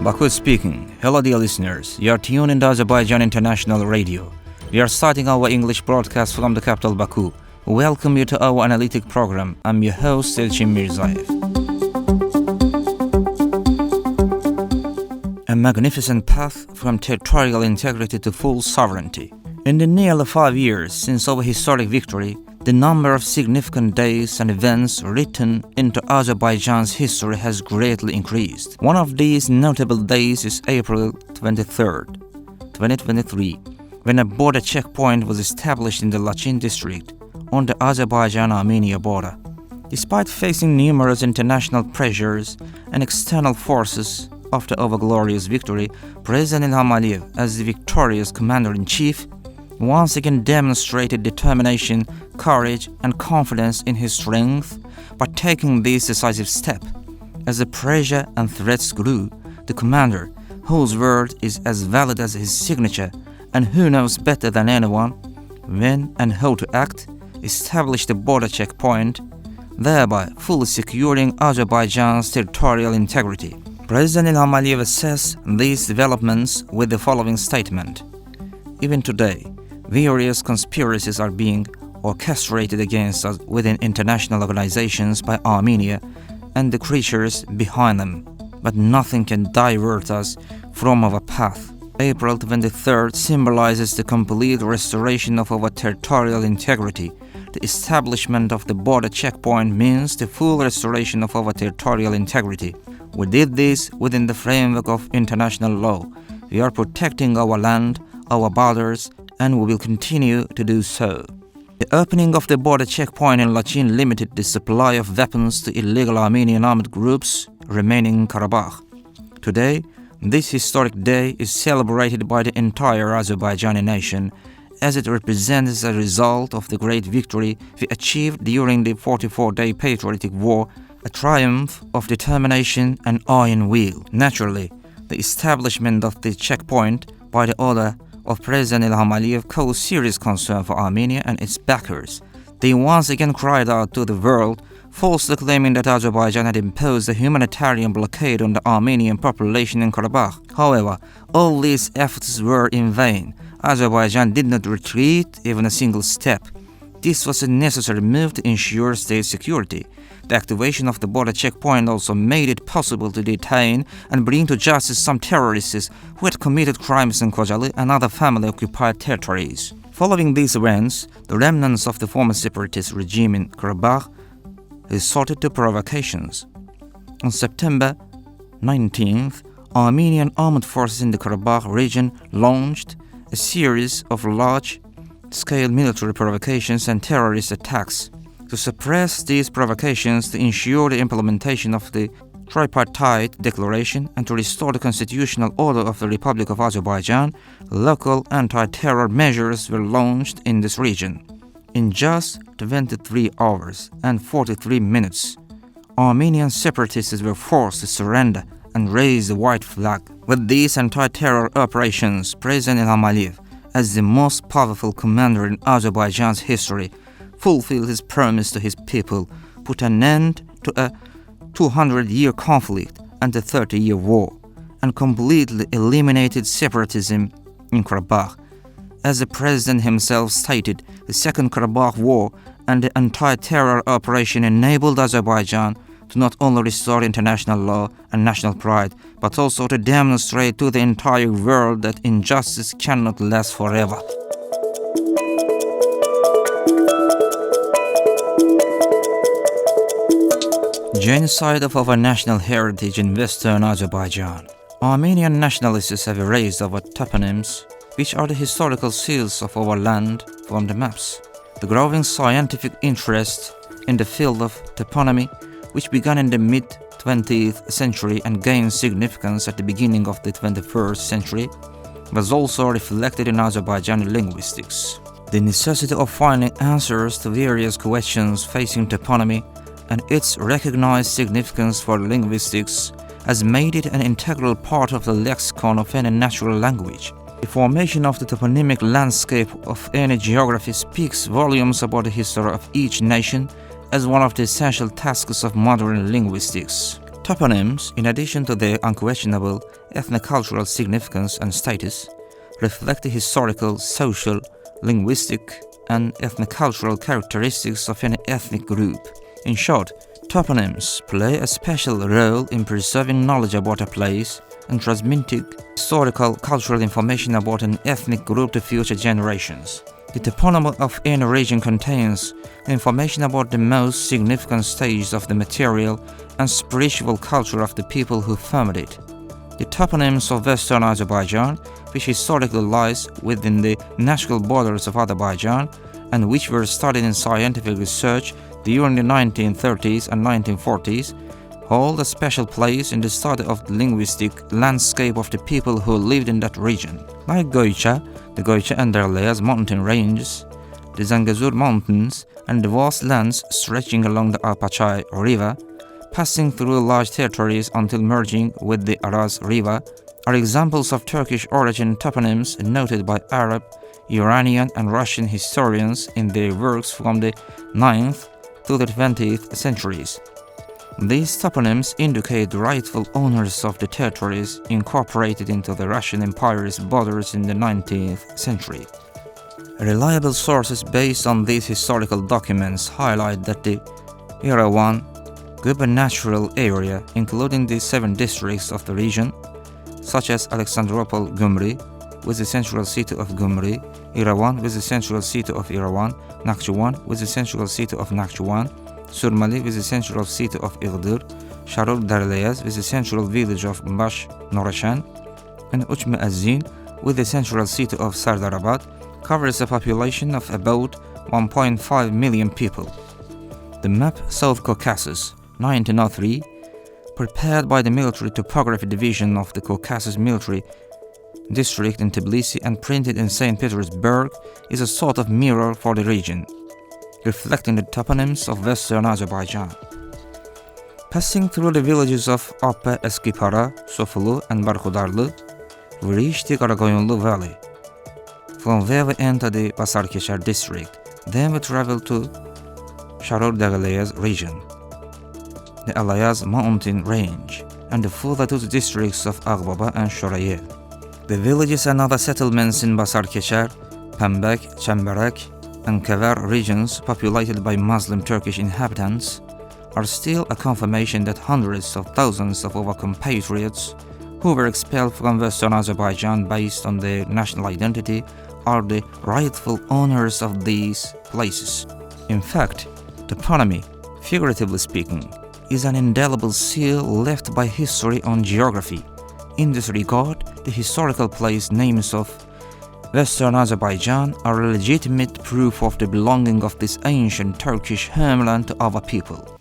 Baku speaking. Hello dear listeners, you are tuned in to Azerbaijan International Radio. We are starting our English broadcast from the capital Baku. Welcome you to our analytic program. I'm your host Elchin Mirzaev. A magnificent path from territorial integrity to full sovereignty. In the nearly 5 years since our historic victory, the number of significant days and events written into Azerbaijan's history has greatly increased. One of these notable days is April 23rd, 2023, when a border checkpoint was established in the Lachin district on the Azerbaijan-Armenia border. Despite facing numerous international pressures and external forces after our glorious victory, President Ilham Aliyev, as the victorious commander-in-chief, once again demonstrated determination, courage, and confidence in his strength by taking this decisive step. As the pressure and threats grew, the commander, whose word is as valid as his signature and who knows better than anyone when and how to act, established a border checkpoint, thereby fully securing Azerbaijan's territorial integrity. President Ilham Aliyev assessed these developments with the following statement: "Even today, various conspiracies are being orchestrated against us within international organizations by Armenia and the creatures behind them, but nothing can divert us from our path." April 23rd symbolizes the complete restoration of our territorial integrity. The establishment of the border checkpoint means the full restoration of our territorial integrity. We did this within the framework of international law. We are protecting our land, our borders, and we will continue to do so. The opening of the border checkpoint in Lachin limited the supply of weapons to illegal Armenian armed groups remaining in Karabakh. Today, this historic day is celebrated by the entire Azerbaijani nation, as it represents a result of the great victory we achieved during the 44-day patriotic war, a triumph of determination and iron will. Naturally, the establishment of the checkpoint by the order of President Ilham Aliyev caused serious concern for Armenia and its backers. They once again cried out to the world, falsely claiming that Azerbaijan had imposed a humanitarian blockade on the Armenian population in Karabakh. However, all these efforts were in vain. Azerbaijan did not retreat even a single step. This was a necessary move to ensure state security. The activation of the border checkpoint also made it possible to detain and bring to justice some terrorists who had committed crimes in Khojaly and other family-occupied territories. Following these events, the remnants of the former separatist regime in Karabakh resorted to provocations. On September 19th, Armenian armed forces in the Karabakh region launched a series of large-scale military provocations and terrorist attacks. To suppress these provocations, to ensure the implementation of the tripartite declaration, and to restore the constitutional order of the Republic of Azerbaijan, local anti-terror measures were launched in this region. In just 23 hours and 43 minutes, Armenian separatists were forced to surrender and raise the white flag. With these anti-terror operations, President Ilham Aliyev, as the most powerful commander in Azerbaijan's history, fulfilled his promise to his people, put an end to a 200-year conflict and a 30-year war, and completely eliminated separatism in Karabakh. As the president himself stated, the Second Karabakh War and the anti-terror operation enabled Azerbaijan to not only restore international law and national pride, but also to demonstrate to the entire world that injustice cannot last forever. Genocide of our national heritage in western Azerbaijan. Armenian nationalists have erased our toponyms, which are the historical seals of our land, from the maps. The growing scientific interest in the field of toponymy, which began in the mid-20th century and gained significance at the beginning of the 21st century, was also reflected in Azerbaijani linguistics. The necessity of finding answers to various questions facing toponymy and its recognized significance for linguistics has made it an integral part of the lexicon of any natural language. The formation of the toponymic landscape of any geography speaks volumes about the history of each nation as one of the essential tasks of modern linguistics. Toponyms, in addition to their unquestionable ethnocultural significance and status, reflect the historical, social, linguistic, and ethnocultural characteristics of any ethnic group. In short, toponyms play a special role in preserving knowledge about a place and transmitting historical, cultural information about an ethnic group to future generations. The toponym of any region contains information about the most significant stages of the material and spiritual culture of the people who formed it. The toponyms of Western Azerbaijan, which historically lies within the natural borders of Azerbaijan and which were studied in scientific research during the 1930s and 1940s, hold a special place in the study of the linguistic landscape of the people who lived in that region. Like Goycha, the Goycha and Darlayas mountain ranges, the Zangezur mountains, and the vast lands stretching along the Alpachay River, passing through large territories until merging with the Araz River, are examples of Turkish origin toponyms noted by Arab, Iranian, and Russian historians in their works from the 9th to the 20th centuries. These toponyms indicate the rightful owners of the territories incorporated into the Russian Empire's borders in the 19th century. Reliable sources based on these historical documents highlight that the Yerevan gubernatorial area, including the 7 districts of the region, such as Alexandropol Gumri, with the central city of Gumri, Yerevan with the central city of Yerevan, Nakhchivan with the central city of Nakhchivan, Surmali with the central city of Iğdır, Sharur Darlayaz with the central village of Bash Norashan, and Uchme-Azzin with the central city of Sardarabad, covers a population of about 1.5 million people. The map South Caucasus, 1903, prepared by the Military Topography Division of the Caucasus Military District in Tbilisi and printed in St. Petersburg, is a sort of mirror for the region, reflecting the toponyms of Western Azerbaijan. Passing through the villages of Appe, Eskipara, Sofulu, and Barkhudarlı, we reach the Karakoyunlu Valley, from where we enter the Basarkeşer district. Then we travel to Sharur Dağlayaz region, the Alayaz mountain range, and the further to the districts of Ağbaba and Şorayel. The villages and other settlements in Basarkeşer, Pembek, Çemberek, and Kever regions populated by Muslim Turkish inhabitants are still a confirmation that hundreds of thousands of our compatriots who were expelled from Western Azerbaijan based on their national identity are the rightful owners of these places. In fact, toponymy, figuratively speaking, is an indelible seal left by history on geography. In this regard, the historical place names of Western Azerbaijan are a legitimate proof of the belonging of this ancient Turkish homeland to our people.